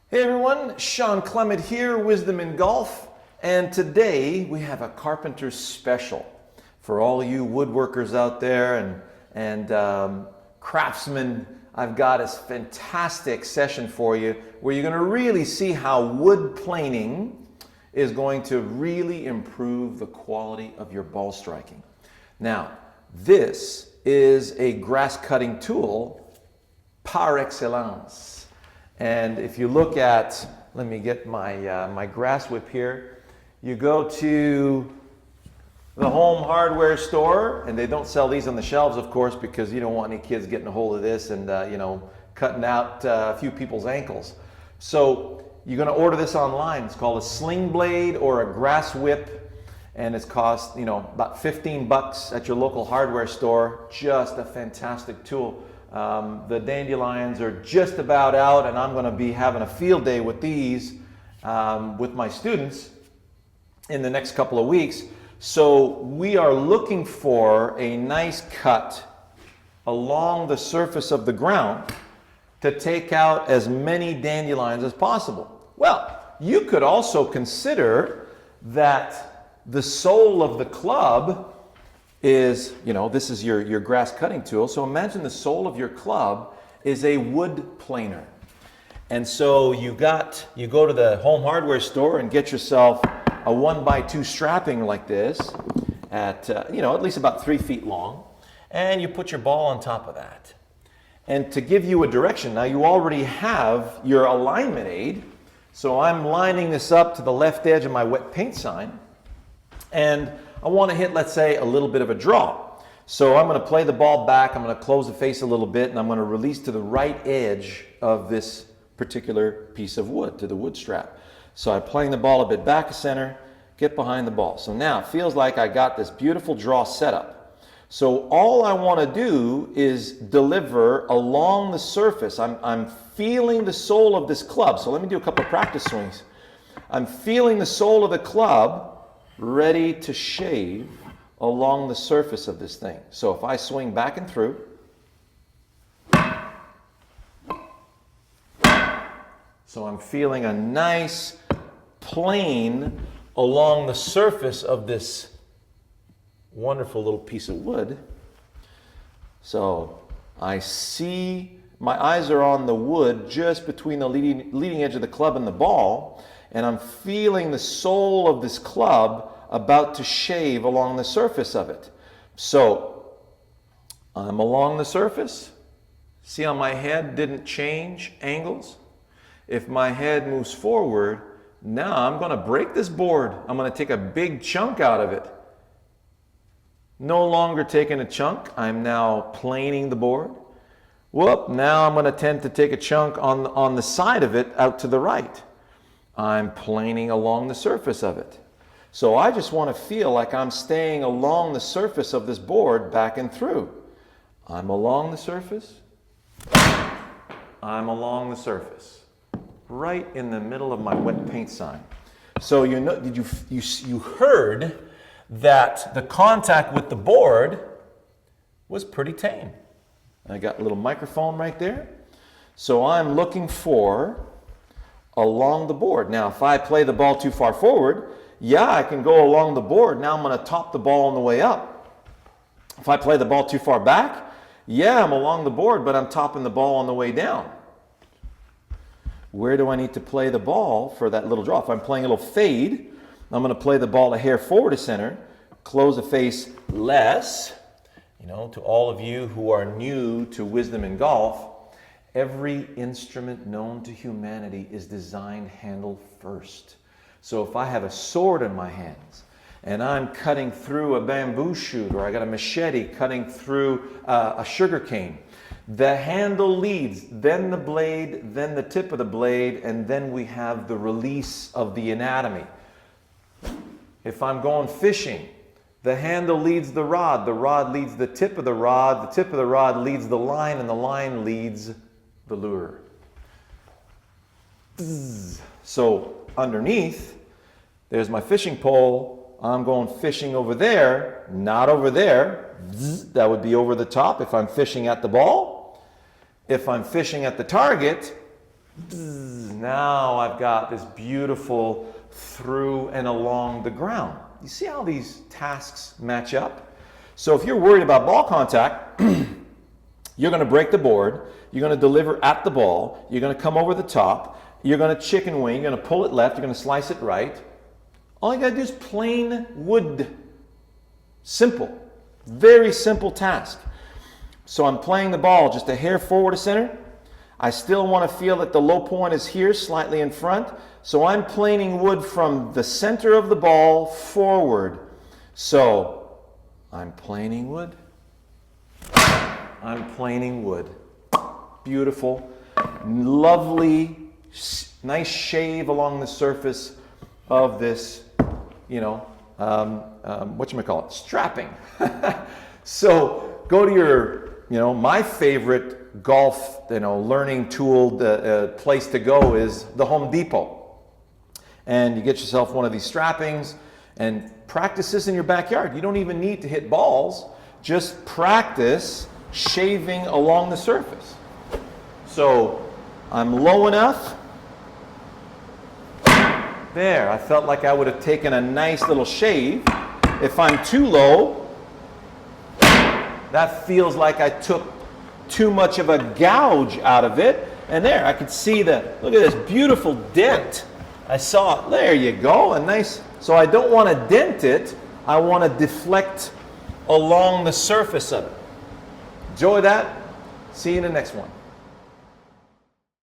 Hey everyone, Shawn Clement here, Wisdom in Golf, and today we have a carpenter's special for all you woodworkers out there and craftsmen. I've got a fantastic session for you where you're going to really see how wood planing is going to really improve the quality of your ball striking. Now, this is a grass cutting tool par excellence. And if you look at, let me get my grass whip here. You go to the home hardware store, and they don't sell these on the shelves, of course, because you don't want any kids getting a hold of this and cutting out a few people's ankles. So you're going to order this online. It's called a sling blade or a grass whip, and it's cost about 15 bucks at your local hardware store. Just a fantastic tool. The dandelions are just about out, and I'm going to be having a field day with these with my students in the next couple of weeks. So we are looking for a nice cut along the surface of the ground to take out as many dandelions as possible. Well, you could also consider that the sole of the club is, this is your grass cutting tool. So imagine the sole of your club is a wood planer. And so you go to the home hardware store and get yourself a 1x2 strapping like this at least about 3 feet long. And you put your ball on top of that. And to give you a direction, now you already have your alignment aid. So I'm lining this up to the left edge of my wet paint sign. And I want to hit, let's say, a little bit of a draw. So I'm going to play the ball back, I'm going to close the face a little bit, and I'm going to release to the right edge of this particular piece of wood, to the wood strap. So I'm playing the ball a bit back of center, get behind the ball. So now it feels like I got this beautiful draw setup. So all I want to do is deliver along the surface. I'm feeling the sole of this club. So let me do a couple of practice swings. I'm feeling the sole of the club ready to shave along the surface of this thing. So if I swing back and through, so I'm feeling a nice plane along the surface of this wonderful little piece of wood. So I see, my eyes are on the wood just between the leading edge of the club and the ball, and I'm feeling the sole of this club about to shave along the surface of it. So I'm along the surface. See how my head didn't change angles? If my head moves forward, now I'm going to break this board. I'm going to take a big chunk out of it. No longer taking a chunk. I'm now planing the board. Whoop, now I'm going to tend to take a chunk on the side of it out to the right. I'm planing along the surface of it. So I just want to feel like I'm staying along the surface of this board back and through. I'm along the surface. I'm along the surface. Right in the middle of my wet paint sign. So you heard that the contact with the board was pretty tame. I got a little microphone right there. So I'm looking for along the board. Now, if I play the ball too far forward, yeah, I can go along the board. Now I'm going to top the ball on the way up. If I play the ball too far back, yeah, I'm along the board, but I'm topping the ball on the way down. Where do I need to play the ball for that little draw? If I'm playing a little fade, I'm going to play the ball a hair forward to center, close the face less. To all of you who are new to wisdom in golf, every instrument known to humanity is designed handle first. So if I have a sword in my hands and I'm cutting through a bamboo shoot, or I got a machete cutting through a sugar cane, the handle leads, then the blade, then the tip of the blade, and then we have the release of the anatomy. If I'm going fishing, the handle leads the rod leads the tip of the tip of the rod leads the line, and the line leads the lure. So underneath, there's my fishing pole. I'm going fishing over there, not over there. That would be over the top if I'm fishing at the ball. If I'm fishing at the target, Now I've got this beautiful through and along the ground. You see how these tasks match up? So if you're worried about ball contact, you're going to break the board, you're going to deliver at the ball, you're going to come over the top, you're going to chicken wing, you're going to pull it left, you're going to slice it right. All you got to do is plain wood. Simple. Very simple task. So I'm playing the ball just a hair forward to center. I still want to feel that the low point is here, slightly in front. So I'm planing wood from the center of the ball forward. So I'm planing wood. I'm planing wood. Beautiful, lovely, nice shave along the surface of this, whatchamacallit, strapping. So go to your, my favorite golf, learning tool, place to go is the Home Depot. And you get yourself one of these strappings and practice this in your backyard. You don't even need to hit balls. Just practice shaving along the surface. So I'm low enough. There, I felt like I would have taken a nice little shave. If I'm too low, that feels like I took too much of a gouge out of it. And there, I could see look at this beautiful dent. I saw it. There you go, a nice. So I don't want to dent it. I want to deflect along the surface of it. Enjoy that. See you in the next one.